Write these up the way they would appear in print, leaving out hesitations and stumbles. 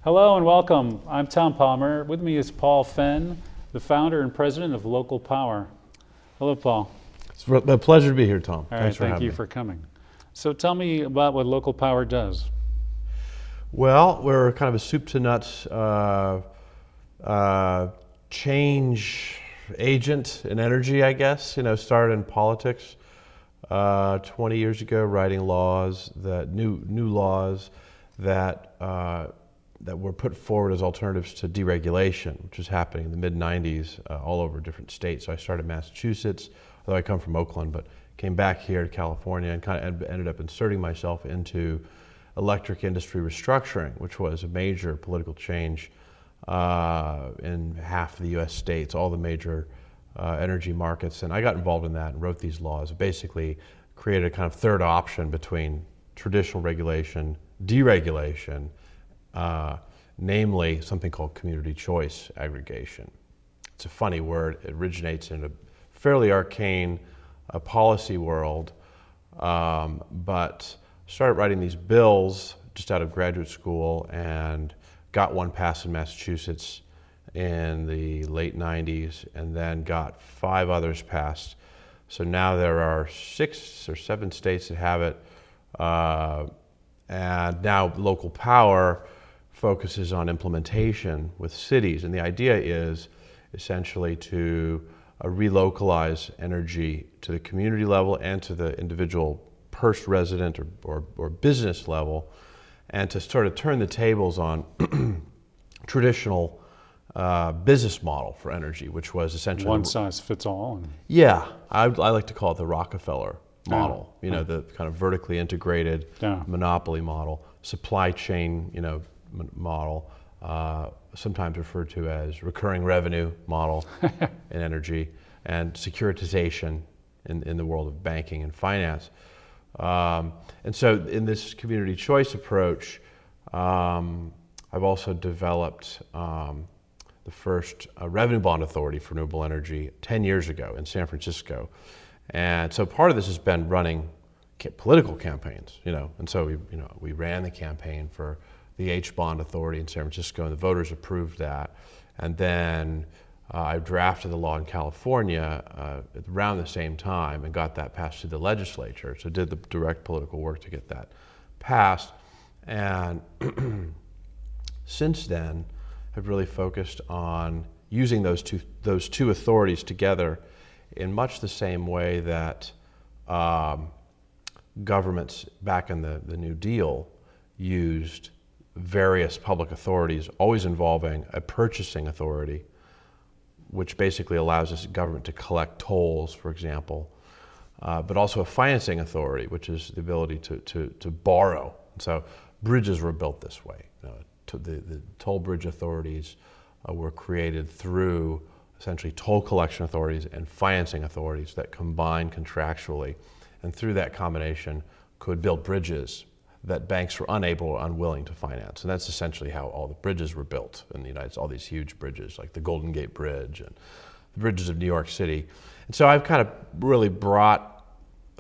Hello and welcome. I'm Tom Palmer. With me is Paul Fenn, the founder and president of Local Power. Hello, Paul. It's a pleasure to be here, Tom. All right, Thanks for thank having you me. for coming. So tell me about what Local Power does. Well, we're kind of a soup to nuts change agent in energy, I guess. Started in politics 20 years ago, writing laws that new laws that were put forward as alternatives to deregulation, which was happening in the mid-90s all over different states. So I started in Massachusetts, although I come from Oakland, but came back here to California and kind of ended up inserting myself into electric industry restructuring, which was a major political change in half the U.S. states, all the major energy markets. And I got involved in that and wrote these laws. Basically created a kind of third option between traditional regulation, deregulation, namely something called community choice aggregation. It's a funny word. It originates in a fairly arcane policy world, but started writing these bills just out of graduate school and got one passed in Massachusetts in the late 90s and then got 5 others passed. So now there are 6 or 7 states that have it, and now Local Power focuses on implementation with cities, and the idea is essentially to relocalize energy to the community level and to the individual resident or business level, and to sort of turn the tables on traditional business model for energy, which was essentially One size fits all. Yeah, I like to call it the Rockefeller model. The kind of vertically integrated monopoly model, supply chain, model, sometimes referred to as recurring revenue model in energy, and securitization in the world of banking and finance. And so in this community choice approach, I've also developed the first revenue bond authority for renewable energy 10 years ago in San Francisco. And so part of this has been running political campaigns, and so we ran the campaign for the H-bond authority in San Francisco, and the voters approved that. And then I drafted the law in California around the same time and got that passed through the legislature. So did the direct political work to get that passed. And since then, have really focused on using those two authorities together in much the same way that governments back in the New Deal used various public authorities, always involving a purchasing authority, which basically allows this government to collect tolls, for example, but also a financing authority, which is the ability to borrow. So bridges were built this way. The toll bridge authorities were created through essentially toll collection authorities and financing authorities that combine contractually, and through that combination could build bridges that banks were unable or unwilling to finance. And that's essentially how all the bridges were built in the United States, all these huge bridges like the Golden Gate Bridge and the bridges of New York City. And so I've kind of really brought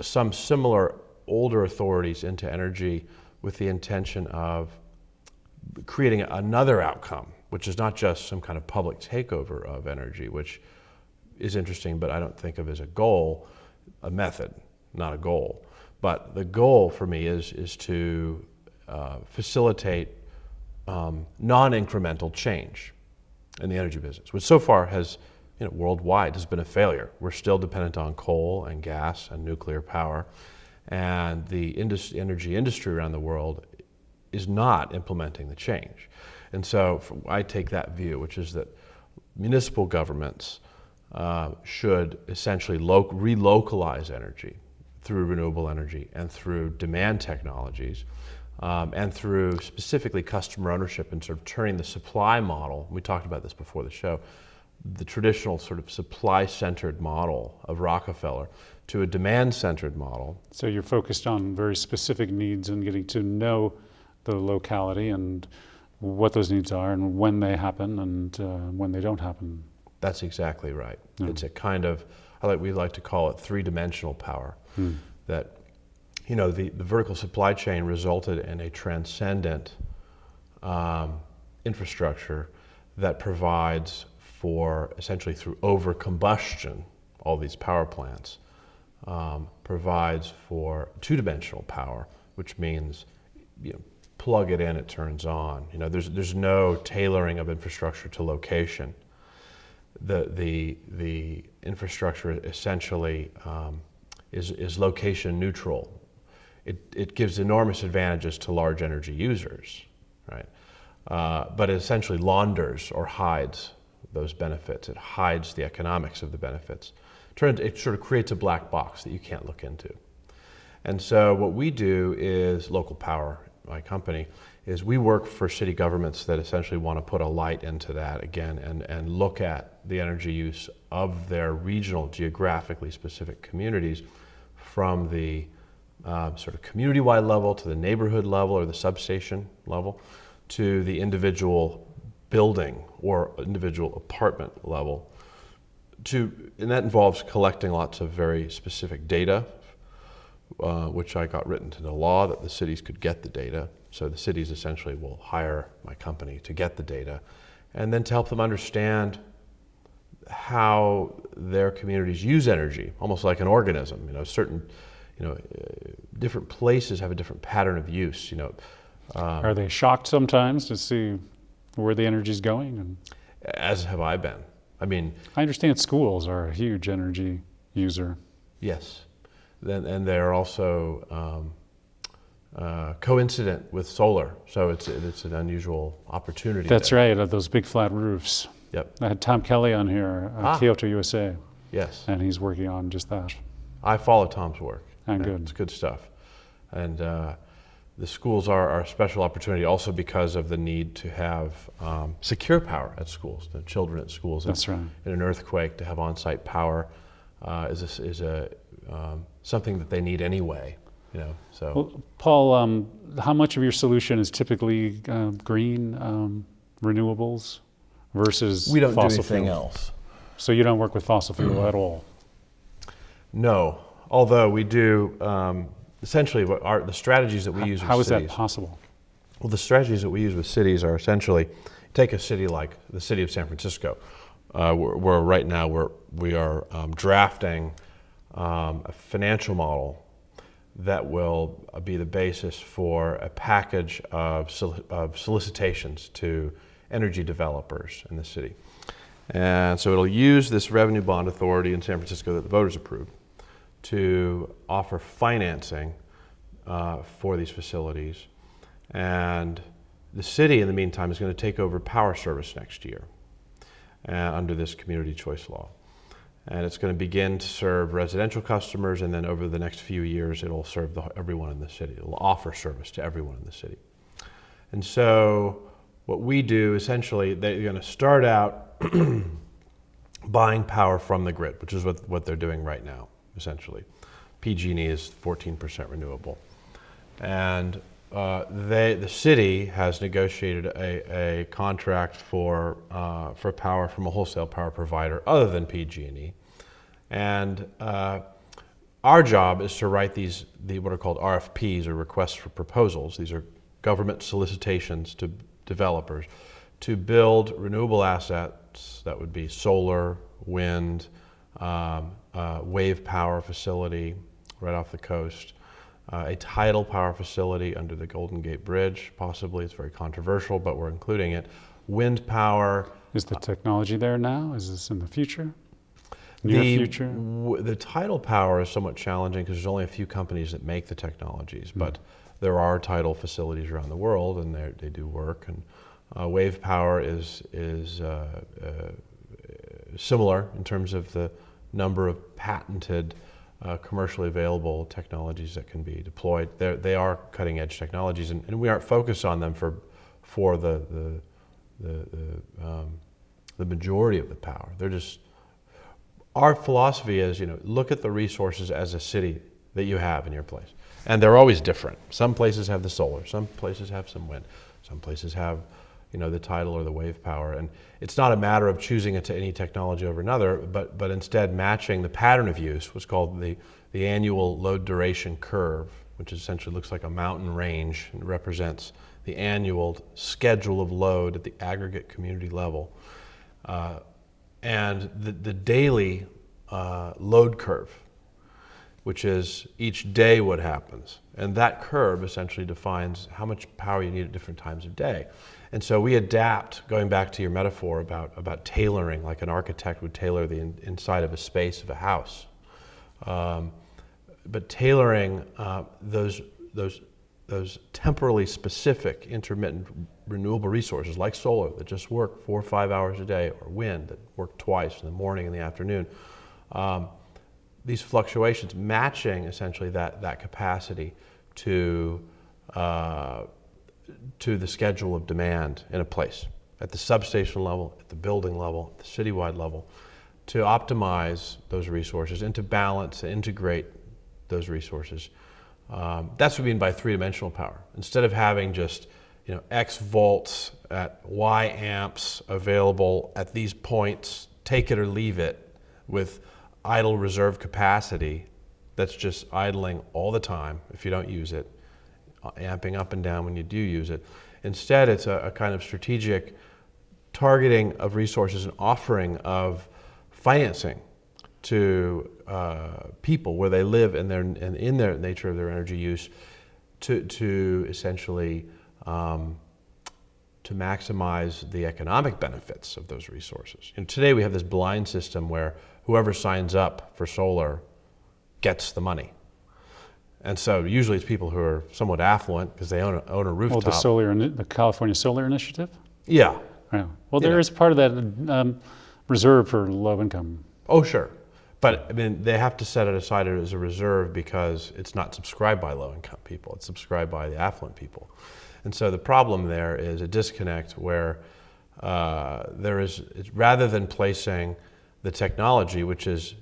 some similar older authorities into energy with the intention of creating another outcome, which is not just some kind of public takeover of energy, which is interesting, but I don't think of as a goal, a method, not a goal. But the goal for me is to facilitate non-incremental change in the energy business, which so far has, worldwide has been a failure. We're still dependent on coal and gas and nuclear power, and the energy industry around the world is not implementing the change. And so I take that view, which is that municipal governments should essentially relocalize energy through renewable energy and through demand technologies, and through specifically customer ownership and sort of turning the supply model, we talked about this before the show, the traditional sort of supply-centered model of Rockefeller to a demand-centered model. So you're focused on very specific needs and getting to know the locality and what those needs are and when they happen and when they don't happen. That's exactly right. Yeah. It's a kind of, we like to call it three-dimensional power. That, the vertical supply chain resulted in a transcendent infrastructure that provides for, essentially through overcombustion, all these power plants, provides for two-dimensional power, which means, plug it in, it turns on. There's no tailoring of infrastructure to location. The infrastructure essentially is location neutral. It gives enormous advantages to large energy users, right? But it essentially launders or hides those benefits. It hides the economics of the benefits. It sort of creates a black box that you can't look into. And so what we do is, Local Power, my company, is we work for city governments that essentially want to put a light into that again and look at the energy use of their regional, geographically specific communities from the sort of community-wide level to the neighborhood level or the substation level to the individual building or individual apartment level. And that involves collecting lots of very specific data, which I got written into law that the cities could get the data. So the cities essentially will hire my company to get the data and then to help them understand how their communities use energy, almost like an organism. Different places have a different pattern of use. Are they shocked sometimes to see where the energy's going? And as have I been. I understand schools are a huge energy user. Yes, and they're also coincident with solar, so it's an unusual opportunity. That's there. right, those big flat roofs. Yep. I had Tom Kelly on here, Kyoto, USA. Yes. And he's working on just that. I follow Tom's work. And good. It's good stuff. And the schools are a special opportunity also because of the need to have secure power at schools, the children at schools. That's right. In an earthquake, to have on-site power is something that they need anyway. So. Well, Paul, how much of your solution is typically green renewables versus we don't fossil do anything fuel? else. So you don't work with fossil fuel at all? No, although we do. Essentially, the strategies that we use with How is cities. that possible? Well, the strategies that we use with cities are essentially, take a city like the city of San Francisco, where right now we are drafting a financial model that will be the basis for a package of solicitations to energy developers in the city. And so it'll use this revenue bond authority in San Francisco that the voters approved to offer financing for these facilities. And the city, in the meantime, is going to take over power service next year under this community choice law. And it's going to begin to serve residential customers, and then over the next few years, it'll serve everyone in the city. It'll offer service to everyone in the city. And so what we do, essentially, they're going to start out buying power from the grid, which is what they're doing right now, essentially. PG&E is 14% renewable. And the city has negotiated a contract for power from a wholesale power provider other than PG&E. And our job is to write what are called RFPs, or requests for proposals. These are government solicitations to developers to build renewable assets that would be solar, wind, wave power facility right off the coast, a tidal power facility under the Golden Gate Bridge, possibly. It's very controversial, but we're including it. Wind power. Is the technology there now? Is this in the future? Near future? The tidal power is somewhat challenging because there's only a few companies that make the technologies, but there are tidal facilities around the world, and they do work. And wave power is similar in terms of the number of patented commercially available technologies that can be deployed. They are cutting edge technologies, and we aren't focused on them for the majority of the power. They're just, our philosophy is, look at the resources as a city that you have in your place. And they're always different. Some places have the solar, some places have some wind, some places have the tidal or the wave power. And it's not a matter of choosing any technology over another, but instead matching the pattern of use, what's called the annual load duration curve which essentially looks like a mountain range and represents the annual schedule of load at the aggregate community level, and the daily load curve, which is each day what happens. And that curve essentially defines how much power you need at different times of day. And so we adapt, going back to your metaphor about tailoring, like an architect would tailor the inside of a space of a house. But tailoring those temporally specific intermittent renewable resources like solar that just work 4 or 5 hours a day, or wind that work twice in the morning and the afternoon. These fluctuations matching essentially that capacity to the schedule of demand in a place, at the substation level, at the building level, at the citywide level, to optimize those resources and to balance and integrate those resources. That's what we mean by three-dimensional power. Instead of having just X volts at Y amps available at these points, take it or leave it, with idle reserve capacity that's just idling all the time if you don't use it, amping up and down when you do use it. Instead, it's a kind of strategic targeting of resources and offering of financing to people where they live and in their nature of their energy use to essentially to maximize the economic benefits of those resources. And today we have this blind system where whoever signs up for solar gets the money. And so usually it's people who are somewhat affluent because they own a rooftop. The California Solar Initiative? Yeah. Yeah. Well, there is part of that reserved for low income. Oh, sure. But I mean, they have to set it aside as a reserve because it's not subscribed by low income people. It's subscribed by the affluent people. And so the problem there is a disconnect where rather than placing the technology, which is,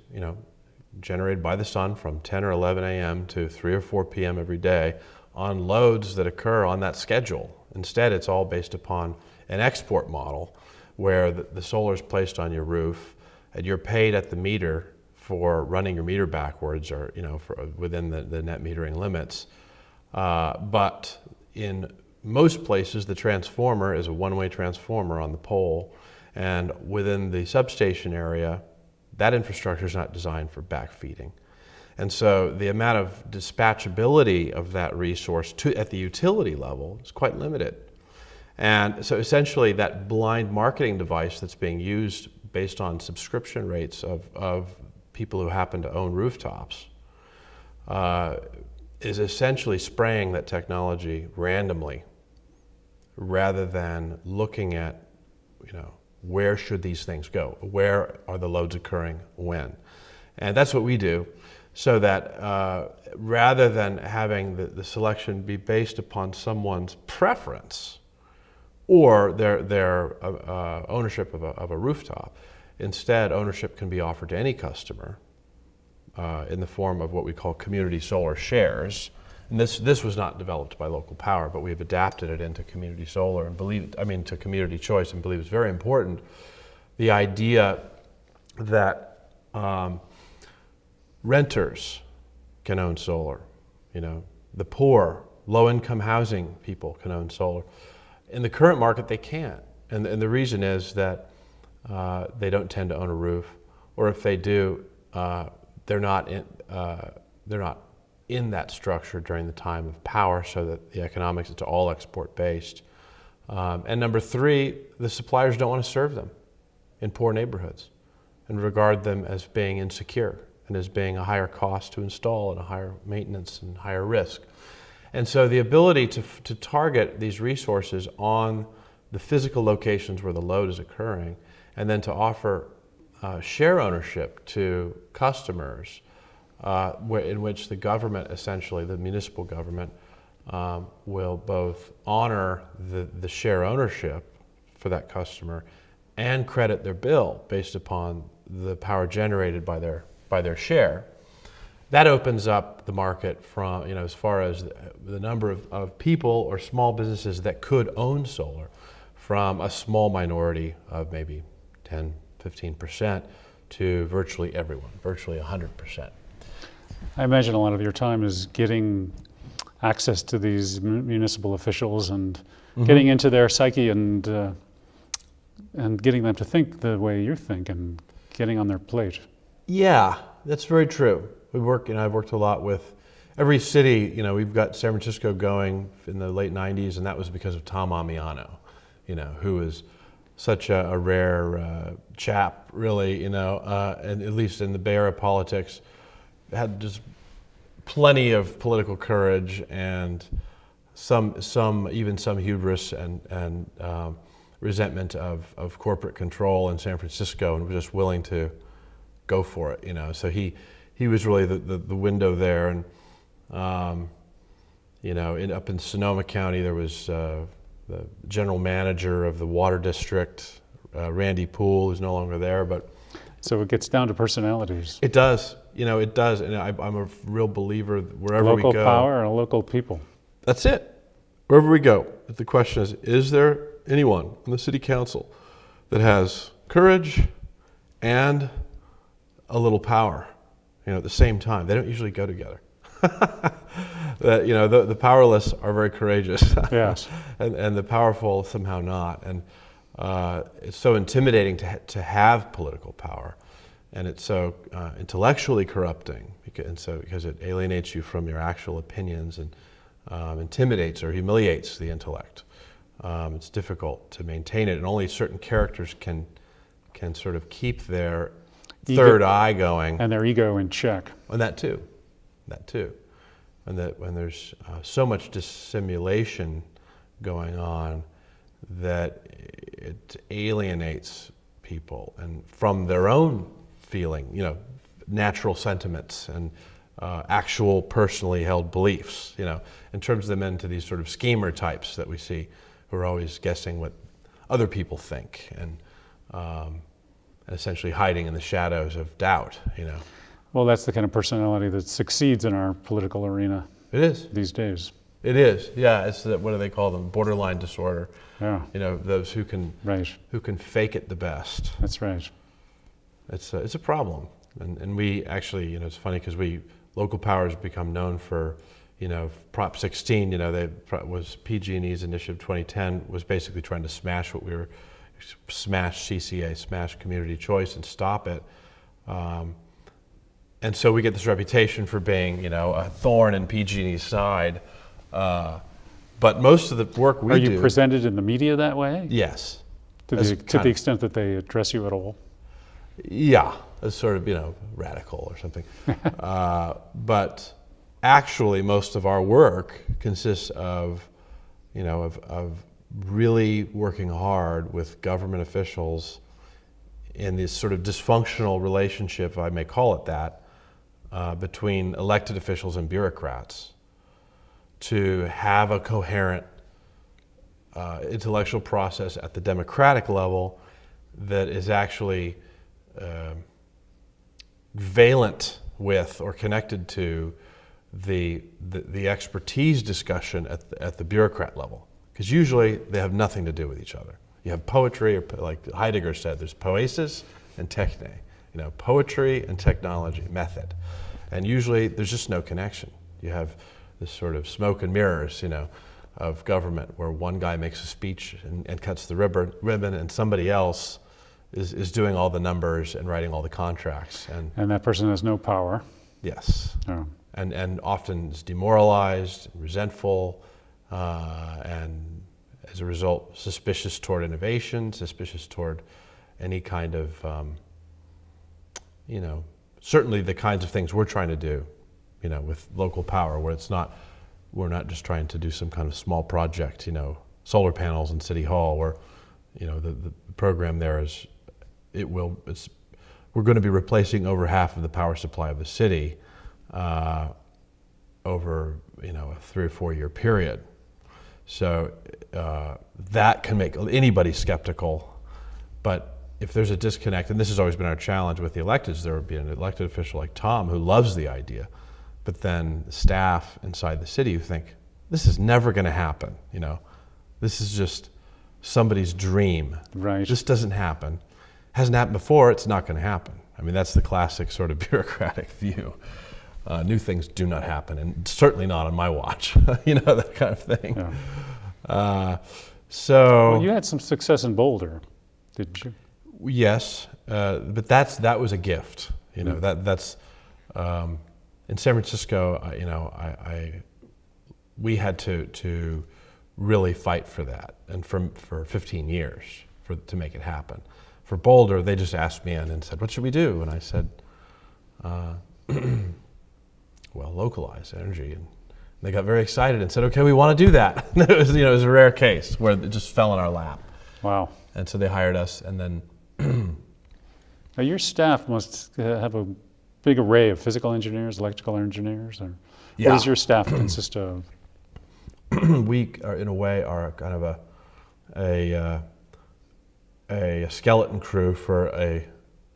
generated by the sun from 10 or 11 a.m. to 3 or 4 p.m. every day on loads that occur on that schedule. Instead, it's all based upon an export model where the solar is placed on your roof and you're paid at the meter for running your meter backwards or, within the net metering limits. But in most places, the transformer is a one-way transformer on the pole, and within the substation area, that infrastructure is not designed for backfeeding. And so the amount of dispatchability of that resource at the utility level is quite limited. And so essentially that blind marketing device that's being used based on subscription rates of people who happen to own rooftops is essentially spraying that technology randomly rather than looking at, where should these things go? Where are the loads occurring when? And that's what we do, so that rather than having the selection be based upon someone's preference or their ownership of a rooftop, instead ownership can be offered to any customer in the form of what we call community solar shares. And this was not developed by local power, but we've adapted it into community solar and to community choice, and believe it's very important. The idea that renters can own solar, the poor, low-income housing people can own solar. In the current market, they can't, and the reason is that they don't tend to own a roof, or if they do, they're not in that structure during the time of power, so that the economics, it's all export based. And number three, the suppliers don't want to serve them in poor neighborhoods and regard them as being insecure and as being a higher cost to install and a higher maintenance and higher risk. And so the ability to target these resources on the physical locations where the load is occurring, and then to offer share ownership to customers in which the government, essentially the municipal government, will both honor the share ownership for that customer and credit their bill based upon the power generated by their share. That opens up the market from, as far as the number of people or small businesses that could own solar, from a small minority of maybe 10, 15% to virtually everyone, virtually 100%. I imagine a lot of your time is getting access to these municipal officials and getting into their psyche and getting them to think the way you think and getting on their plate. Yeah, that's very true. I've worked a lot with every city. We've got San Francisco going in the late 90s, and that was because of Tom Amiano, who was such a rare chap, really, and at least in the Bay Area politics, had just plenty of political courage and some hubris and resentment of corporate control in San Francisco, and was just willing to go for it. So he was really the window there, and up in Sonoma County there was the general manager of the water district, Randy Poole, who's no longer there, but so it gets down to personalities. it does, it does, and I'm a real believer that wherever we go, local power and local people. That's it. Wherever we go, the question is there anyone in the city council that has courage and a little power, at the same time? They don't usually go together. The powerless are very courageous. Yes. and the powerful somehow not. And it's so intimidating to have political power, and it's so intellectually corrupting because it alienates you from your actual opinions and intimidates or humiliates the intellect. It's difficult to maintain it, and only certain characters can sort of keep their third eye going. And their ego in check. And that too. And that when there's so much dissimulation going on that it alienates people and from their own feeling, natural sentiments and actual personally held beliefs, and turns them into these sort of schemer types that we see who are always guessing what other people think and essentially hiding in the shadows of doubt, Well, that's the kind of personality that succeeds in our political arena. It is. These days. It is, yeah. It's what do they call them? Borderline disorder. Yeah. Those who can fake it the best. That's right. It's a problem, and we actually, it's funny because local powers become known for, Prop 16. Was PG&E's initiative 2010 was basically trying to smash CCA, smash community choice, and stop it. And so we get this reputation for being, a thorn in PG&E's side. But most of the work we do... Are you presented in the media that way? Yes. To the extent that they address you at all? Yeah, as sort of, radical or something. But actually, most of our work consists of really working hard with government officials in this sort of dysfunctional relationship, if I may call it that, between elected officials and bureaucrats, to have a coherent intellectual process at the democratic level that is actually valent with or connected to the expertise discussion at the bureaucrat level. Because usually they have nothing to do with each other. You have poetry, or like Heidegger said, there's poesis and techne, poetry and technology, method. And usually there's just no connection. You have this sort of smoke and mirrors, of government, where one guy makes a speech and cuts the ribbon, and somebody else is doing all the numbers and writing all the contracts. And that person has no power. Yes. Oh. And often is demoralized, resentful, and as a result, suspicious toward innovation, suspicious toward any kind of, certainly the kinds of things we're trying to do, with local power, where we're not just trying to do some kind of small project, solar panels in City Hall, where, the program there is, we're going to be replacing over half of the power supply of the city over, a 3 or 4 year period. So that can make anybody skeptical. But if there's a disconnect, and this has always been our challenge with the electeds, there would be an elected official like Tom who loves the idea, but then staff inside the city who think, this is never going to happen. This is just somebody's dream. Right. This doesn't happen. Hasn't happened before, it's not going to happen. I mean, that's the classic sort of bureaucratic view. New things do not happen, and certainly not on my watch. That kind of thing. Yeah. So Well, you had some success in Boulder, didn't you? yes, but that was a gift. That's in San Francisco. We had to really fight for that, and for 15 years to make it happen. For Boulder, they just asked me in and said, "What should we do?" And I said, "Well, localize energy." And they got very excited and said, "Okay, we want to do that." It was a rare case where it just fell in our lap. Wow. And so they hired us, and then Now, your staff must have a big array of physical engineers, electrical engineers, or Yeah. what does your staff consist of? we are, in a way, are kind of a skeleton crew for a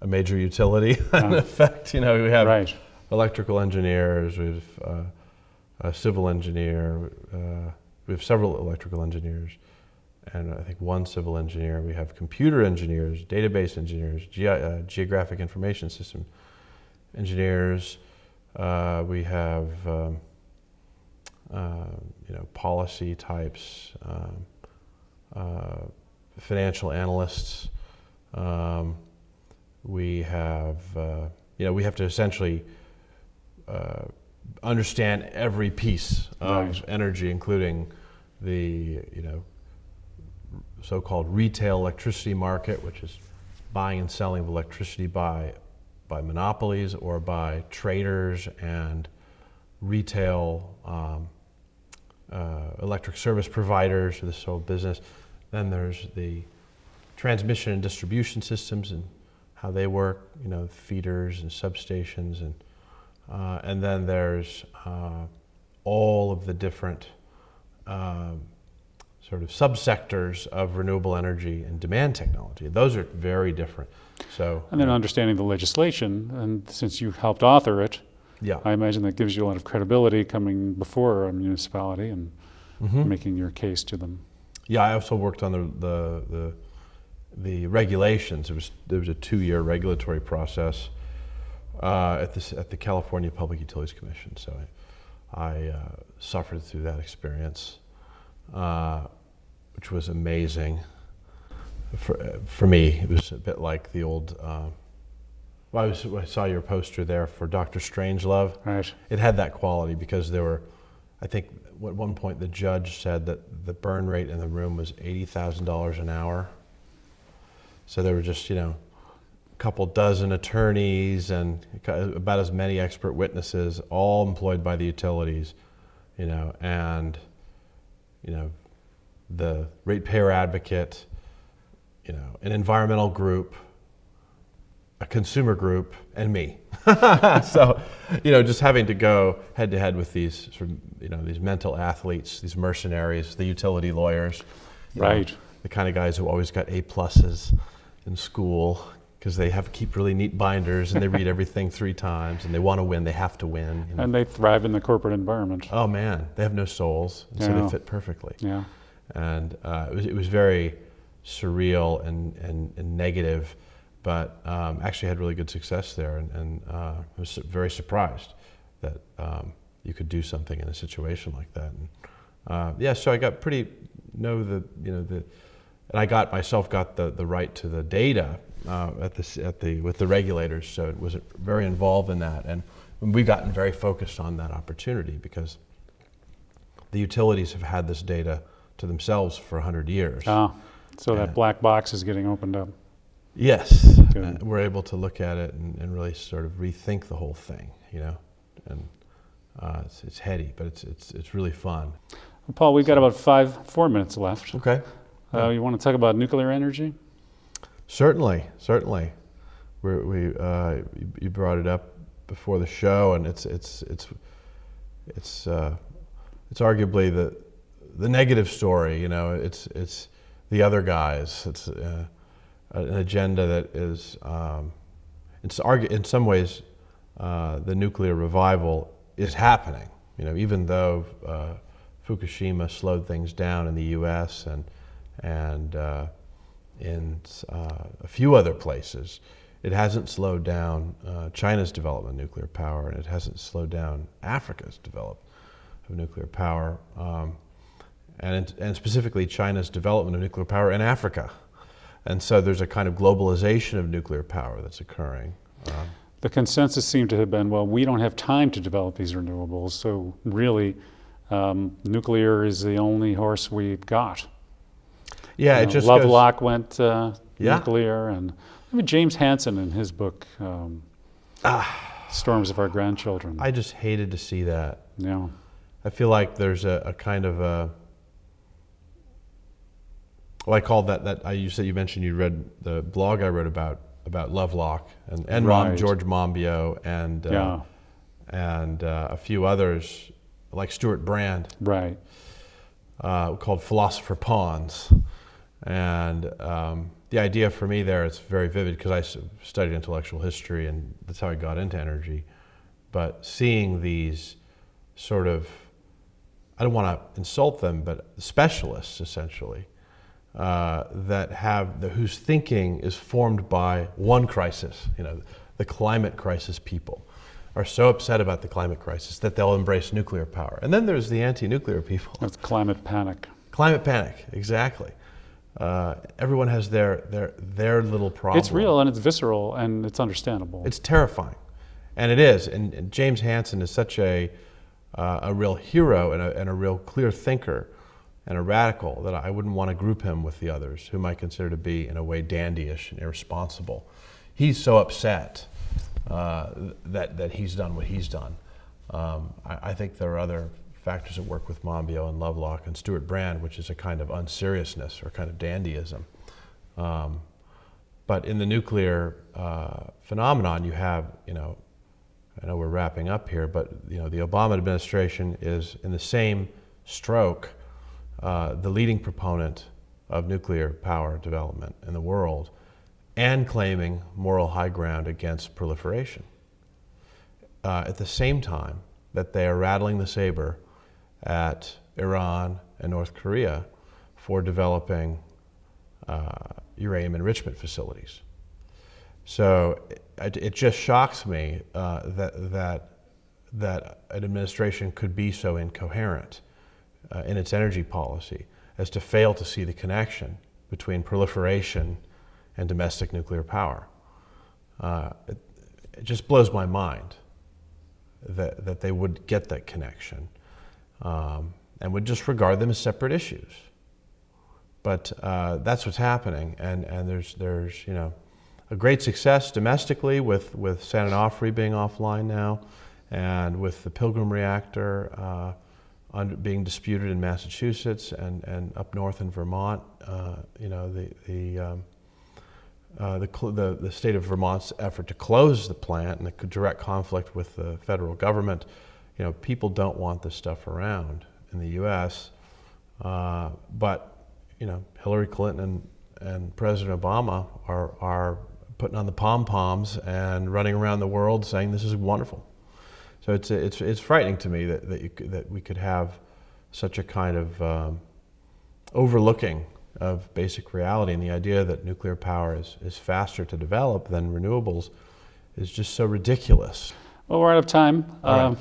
major utility. In effect, we have Right. electrical engineers, we have a civil engineer, we have several electrical engineers, and I think one civil engineer. We have computer engineers, database engineers, geographic information system engineers. We have policy types, financial analysts. We have we have to essentially understand every piece of Right. energy, including the so-called retail electricity market, which is buying and selling of electricity by monopolies or by traders and retail electric service providers, this whole business. Then there's the transmission and distribution systems and how they work, feeders and substations, and then there's all of the different sort of subsectors of renewable energy and demand technology. Those are very different. So, And then understanding the legislation, and since you helped author it, yeah, I imagine that gives you a lot of credibility coming before a municipality and making your case to them. yeah. I also worked on the regulations. There was a 2-year regulatory process at the California Public Utilities Commission. So I suffered through that experience, which was amazing. For me, it was a bit like the old. I saw your poster there for Dr. Strangelove. Right. It had that quality because there were, I think, at one point the judge said that the burn rate in the room was $80,000 an hour. So there were just a couple dozen attorneys and about as many expert witnesses, all employed by the utilities, and the ratepayer advocate, an environmental group, a consumer group, and me. So, just having to go head to head with these sort of, these mental athletes, these mercenaries, the utility lawyers, Right. the kind of guys who always got A+ in school because they keep really neat binders and they read everything 3 times and they want to win. They have to win. And they thrive in the corporate environment. Oh man, they have no souls, and so Yeah. they fit perfectly. Yeah. And it was very surreal and negative, but actually had really good success there, and I was very surprised that you could do something in a situation like that. And so I got and I got the right to the data with the regulators, so it was very involved in that, and we've gotten very focused on that opportunity because the utilities have had this data to themselves for 100 years. So that black box is getting opened up. Yes, Good. we're able to look at it and really sort of rethink the whole thing, and it's heady, but it's really fun. Well, Paul, we've got about 4 minutes left. Okay. You want to talk about nuclear energy? Certainly. You brought it up before the show, and it's arguably the negative story. It's the other guys. It's an agenda that is in some ways the nuclear revival is happening. Even though Fukushima slowed things down in the U.S. and in a few other places, It hasn't slowed down China's development of nuclear power, and it hasn't slowed down Africa's development of nuclear power, and specifically China's development of nuclear power in Africa. And so there's a kind of globalization of nuclear power that's occurring. The consensus seemed to have been, well, we don't have time to develop these renewables, so really nuclear is the only horse we've got. Yeah, it just Lovelock went Yeah. nuclear, and I mean, James Hansen in his book, Storms of Our Grandchildren. I just hated to see that. Yeah. I feel like there's a kind of a, well, I called that you mentioned you read the blog I wrote about Lovelock and Right. George Monbiot and a few others like Stuart Brand, Right. called Philosopher Pawns. And the idea for me there, it's very vivid because I studied intellectual history and that's how I got into energy. But seeing these sort of, I don't want to insult them, but specialists essentially, whose thinking is formed by one crisis, the climate crisis people are so upset about the climate crisis that they'll embrace nuclear power. And then there's the anti-nuclear people. That's climate panic. Climate panic, exactly. Everyone has their little problem. It's real and it's visceral and it's understandable. It's terrifying, and it is. And James Hansen is such a real hero and a real clear thinker and a radical that I wouldn't want to group him with the others, whom I consider to be in a way dandyish and irresponsible. He's so upset that he's done what he's done. I think there are other factors at work with Monbiot and Lovelock and Stuart Brand, which is a kind of unseriousness or kind of dandyism. But in the nuclear phenomenon, you have, I know we're wrapping up here, but the Obama administration is in the same stroke the leading proponent of nuclear power development in the world and claiming moral high ground against proliferation. At the same time that they are rattling the saber at Iran and North Korea for developing uranium enrichment facilities. So it just shocks me that an administration could be so incoherent in its energy policy as to fail to see the connection between proliferation and domestic nuclear power. It just blows my mind that they would get that connection and would just regard them as separate issues. But that's what's happening, and there's a great success domestically with San Onofre being offline now, and with the Pilgrim reactor being disputed in Massachusetts and up north in Vermont. The state of Vermont's effort to close the plant and the direct conflict with the federal government. People don't want this stuff around in the U.S., but Hillary Clinton and President Obama are putting on the pom-poms and running around the world saying this is wonderful. So it's frightening to me that we could have such a kind of overlooking of basic reality, and the idea that nuclear power is faster to develop than renewables is just so ridiculous. Well, we're out of time. All right.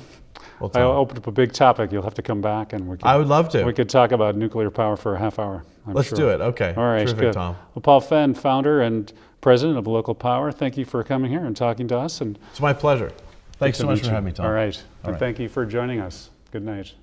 I opened up a big topic. You'll have to come back, and I would love to. We could talk about nuclear power for a half hour. Let's do it. Okay. All right. Terrific, Good. Tom. Well, Paul Fenn, founder and president of Local Power, thank you for coming here and talking to us. And it's my pleasure. Thanks so much for having me, Tom. All right. All right. Thank you for joining us. Good night.